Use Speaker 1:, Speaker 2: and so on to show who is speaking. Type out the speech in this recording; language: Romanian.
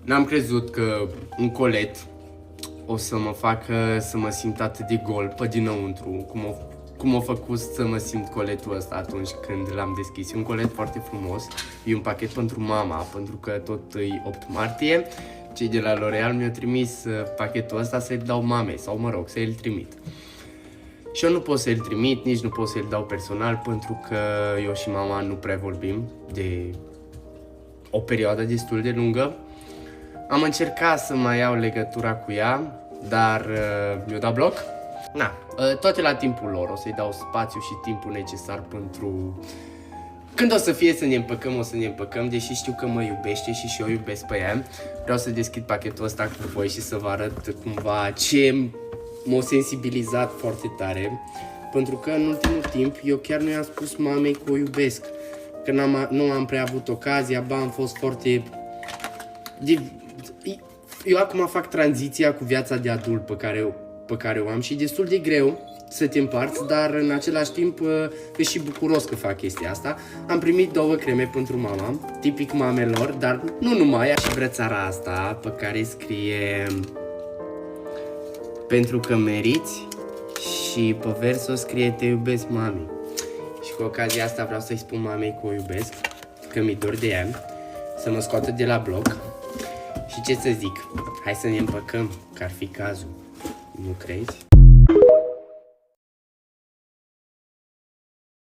Speaker 1: N-am crezut că un colet o să mă facă să mă simt atât de gol pe dinăuntru, cum a făcut să mă simt coletul ăsta atunci când l-am deschis. E un colet foarte frumos, e un pachet pentru mama, pentru că tot e 8 martie. Cei de la L'Oreal mi-au trimis pachetul ăsta să-l dau mamei, sau mă rog, să-l trimit. Și eu nu pot să-l trimit, nici nu pot să-l dau personal, pentru că eu și mama nu prea vorbim de o perioadă destul de lungă. Am încercat să mai iau legătura cu ea, dar mi-o dat bloc. Na, toate la timpul lor, o să-i dau spațiu și timpul necesar pentru... Când o să fie să ne împăcăm, o să ne împăcăm, deși știu că mă iubește și eu iubesc pe ea. Vreau să deschid pachetul ăsta cu voi și să vă arăt cumva ce m-a sensibilizat foarte tare. Pentru că în ultimul timp eu chiar nu i-am spus mamei că o iubesc. Că nu am prea avut ocazia, am fost foarte... Eu acum fac tranziția cu viața de adult pe care o am și e destul de greu să te împarți, dar în același timp e și bucuros că fac chestia asta. Am primit 2 creme pentru mama, tipic mamelor, dar nu numai, și brățara asta pe care scrie pentru că meriți și pe versul scrie te iubesc mami. Și cu ocazia asta vreau să-i spun mamei că o iubesc, că mi-e dor de ea, să mă scoată de la bloc. Și ce să zic, hai să ne împăcăm, că ar fi cazul, nu crezi?